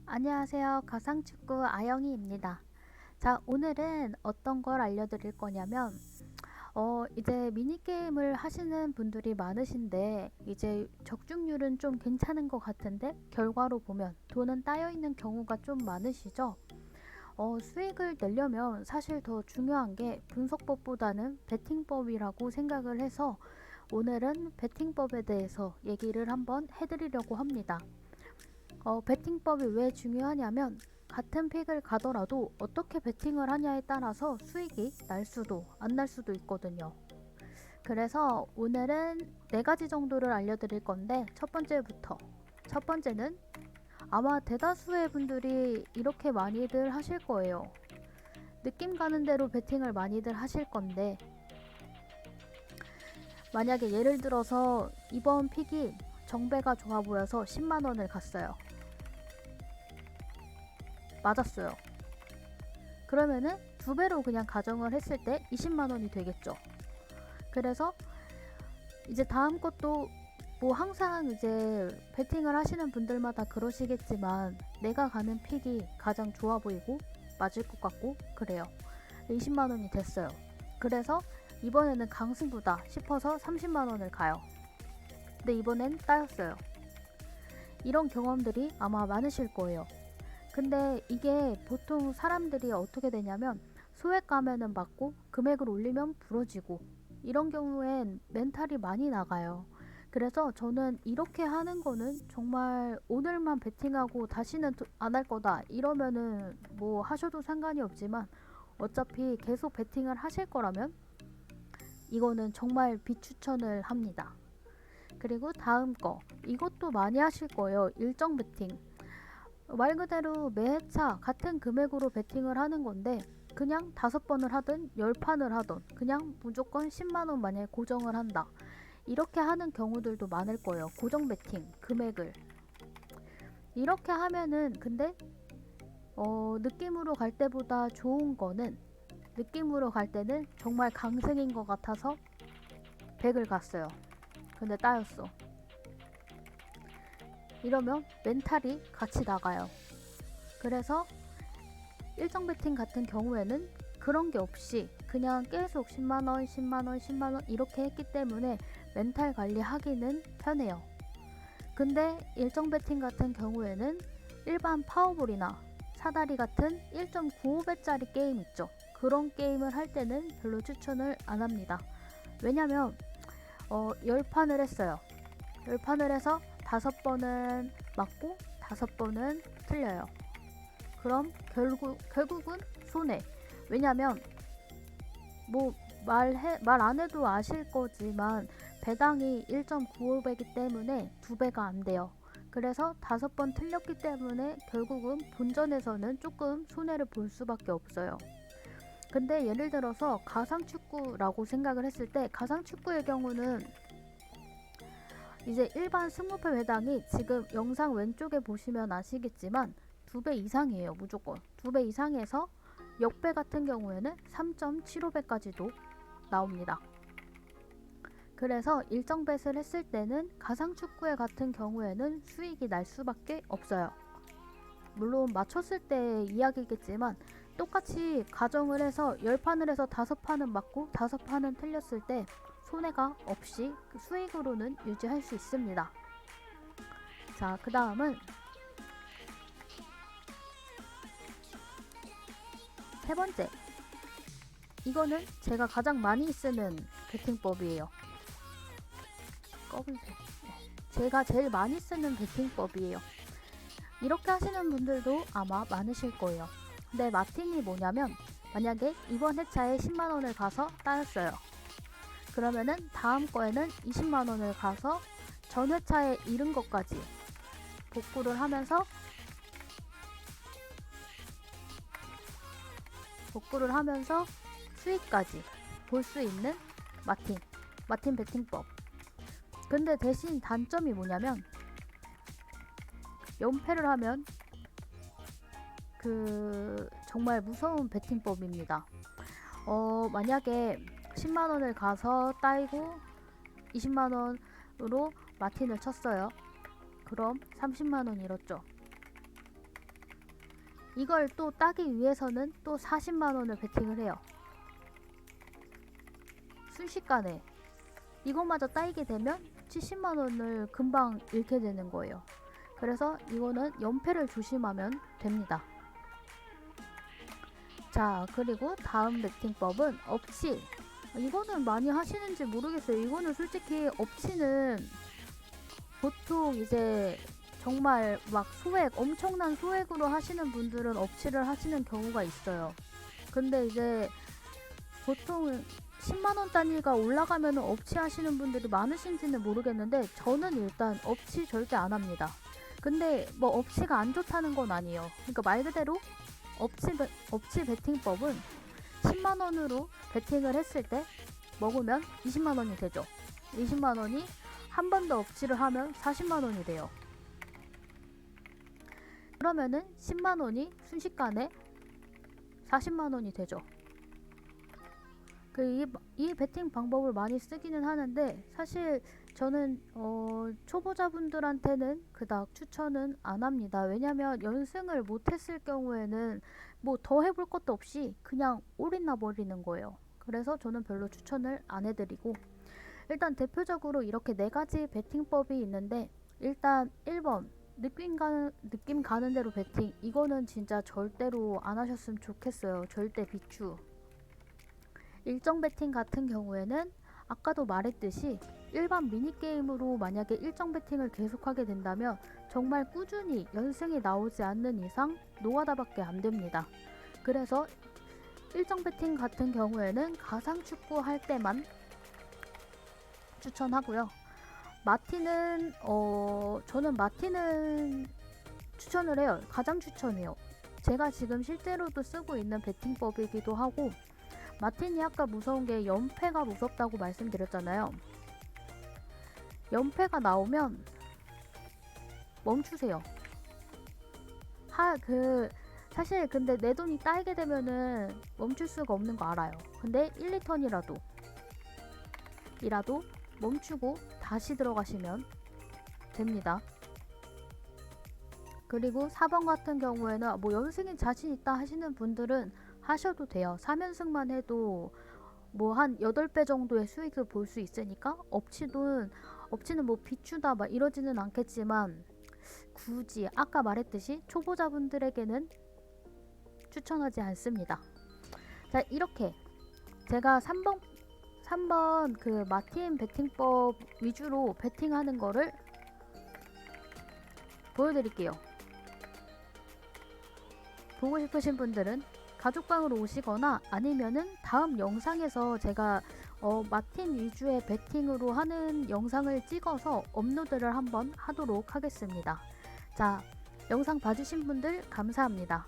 안녕하세요. 가상축구 아영이입니다. 자, 오늘은 어떤 걸 알려드릴 거냐면, 이제 미니게임을 하시는 분들이 많으신데, 이제 적중률은 좀 괜찮은 것 같은데, 결과로 보면 돈은 따여 있는 경우가 좀 많으시죠? 수익을 내려면 사실 더 중요한 게 분석법보다는 베팅법이라고 생각을 해서, 오늘은 베팅법에 대해서 얘기를 한번 해드리려고 합니다. 베팅법이 왜 중요하냐면 같은 픽을 가더라도 어떻게 베팅을 하냐에 따라서 수익이 날 수도 안 날 수도 있거든요. 그래서 오늘은 4가지 정도를 알려드릴 건데 첫 번째는 아마 대다수의 분들이 이렇게 많이들 하실 거예요. 느낌 가는 대로 베팅을 많이들 하실 건데, 만약에 예를 들어서 이번 픽이 정배가 좋아 보여서 10만원을 갔어요. 맞았어요. 그러면은 2배로 그냥 가정을 했을 때 20만원이 되겠죠. 그래서 이제 다음 것도 뭐 항상 이제 베팅을 하시는 분들마다 그러시겠지만, 내가 가는 픽이 가장 좋아 보이고 맞을 것 같고 그래요. 20만원이 됐어요. 그래서 이번에는 강승부다 싶어서 30만원을 가요. 근데 이번엔 따였어요. 이런 경험들이 아마 많으실 거예요. 근데 이게 보통 사람들이 어떻게 되냐면, 소액 가면은 맞고 금액을 올리면 부러지고, 이런 경우엔 멘탈이 많이 나가요. 그래서 저는 이렇게 하는 거는 정말 오늘만 베팅하고 다시는 안 할 거다 이러면은 뭐 하셔도 상관이 없지만, 어차피 계속 베팅을 하실 거라면 이거는 정말 비추천을 합니다. 그리고 다음 거, 이것도 많이 하실 거예요. 일정 베팅. 말 그대로 매회차 같은 금액으로 베팅을 하는 건데, 그냥 5번을 하든 10판을 하든 그냥 무조건 10만원 만약에 고정을 한다, 이렇게 하는 경우들도 많을 거예요. 고정 베팅 금액을 이렇게 하면은, 근데 느낌으로 갈 때보다 좋은 거는, 느낌으로 갈 때는 정말 강승인 것 같아서 100을 갔어요. 근데 따였어. 이러면 멘탈이 같이 나가요. 그래서 일정 베팅 같은 경우에는 그런 게 없이 그냥 계속 10만원, 10만원, 10만원 이렇게 했기 때문에 멘탈 관리하기는 편해요. 근데 일정 베팅 같은 경우에는 일반 파워볼이나 사다리 같은 1.95배짜리 게임 있죠. 그런 게임을 할 때는 별로 추천을 안 합니다. 왜냐면 10판을 했어요. 10판을 해서 5번은 맞고 5번은 틀려요. 그럼 결국은 손해. 왜냐면 뭐 말 안 해도 아실 거지만, 배당이 1.95배이기 때문에 2배가 안 돼요. 그래서 5번 틀렸기 때문에 결국은 본전에서는 조금 손해를 볼 수밖에 없어요. 근데 예를 들어서 가상축구라고 생각을 했을 때, 가상축구의 경우는 이제 일반 승무패 배당이 지금 영상 왼쪽에 보시면 아시겠지만 2배 이상이에요. 무조건 2배 이상에서 역배 같은 경우에는 3.75배까지도 나옵니다. 그래서 일정 뱃을 했을 때는 가상축구회 같은 경우에는 수익이 날 수밖에 없어요. 물론 맞췄을 때 이야기겠지만, 똑같이 가정을 해서 10판을 해서 5판은 맞고 5판은 틀렸을 때 손해가 없이 수익으로는 유지할 수 있습니다. 자, 그 다음은 세 번째. 이거는 제가 가장 많이 쓰는 베팅법이에요. 검은색. 제가 제일 많이 쓰는 베팅법이에요. 이렇게 하시는 분들도 아마 많으실 거예요. 근데 마틴이 뭐냐면, 만약에 이번 회차에 10만원을 가서 따였어요. 그러면은 다음 거에는 20만원을 가서 전 회차에 잃은 것까지 복구를 하면서 수익까지 볼 수 있는 마틴 베팅법. 근데 대신 단점이 뭐냐면, 연패를 하면 정말 무서운 베팅법입니다. 만약에 10만원을 가서 따이고 20만원으로 마틴을 쳤어요. 그럼 30만원 잃었죠. 이걸 또 따기 위해서는 또 40만원을 베팅을 해요. 순식간에. 이것마저 따이게 되면 70만원을 금방 잃게 되는 거예요. 그래서 이거는 연패를 조심하면 됩니다. 자, 그리고 다음 베팅법은 업치. 이거는 많이 하시는지 모르겠어요. 이거는 솔직히 업치는 보통 이제 정말 막 소액, 엄청난 소액으로 하시는 분들은 업치를 하시는 경우가 있어요. 근데 이제 보통 10만원 단위가 올라가면 업치 하시는 분들이 많으신지는 모르겠는데 저는 일단 업치 절대 안 합니다. 근데 뭐 업치가 안 좋다는 건 아니에요. 그러니까 말 그대로 업치 베팅법은 10만원으로 베팅을 했을 때 먹으면 20만원이 되죠. 20만원이 한 번 더 업치를 하면 40만원이 돼요. 그러면은 10만원이 순식간에 40만원이 되죠. 이 베팅 방법을 많이 쓰기는 하는데 사실 저는 초보자분들한테는 그닥 추천은 안 합니다. 왜냐면 연승을 못했을 경우에는 뭐 더 해볼 것도 없이 그냥 올인나 버리는 거예요. 그래서 저는 별로 추천을 안 해드리고, 일단 대표적으로 이렇게 4가지 베팅법이 있는데, 일단 1번 느낌 가는 대로 베팅. 이거는 진짜 절대로 안 하셨으면 좋겠어요. 절대 비추. 일정 베팅 같은 경우에는 아까도 말했듯이 일반 미니게임으로 만약에 일정 베팅을 계속하게 된다면 정말 꾸준히 연승이 나오지 않는 이상 노가다밖에 안 됩니다. 그래서 일정 베팅 같은 경우에는 가상축구 할 때만 추천하고요. 마티는 저는 마티는 추천을 해요. 가장 추천해요. 제가 지금 실제로도 쓰고 있는 베팅법이기도 하고, 마틴이 아까 무서운 게 연패가 무섭다고 말씀드렸잖아요. 연패가 나오면 멈추세요. 사실 근데 내 돈이 따이게 되면은 멈출 수가 없는 거 알아요. 근데 1, 2턴이라도 멈추고 다시 들어가시면 됩니다. 그리고 4번 같은 경우에는 뭐 연승에 자신 있다 하시는 분들은 하셔도 돼요. 3연승만 해도 뭐 한 8배 정도의 수익을 볼 수 있으니까 업치는 뭐 비추다 막 이러지는 않겠지만 굳이 아까 말했듯이 초보자분들에게는 추천하지 않습니다. 자, 이렇게 제가 3번 그 마틴 베팅법 위주로 베팅하는 거를 보여드릴게요. 보고 싶으신 분들은 가족방으로 오시거나 아니면은 다음 영상에서 제가 마틴 위주의 베팅으로 하는 영상을 찍어서 업로드를 한번 하도록 하겠습니다. 자, 영상 봐주신 분들 감사합니다.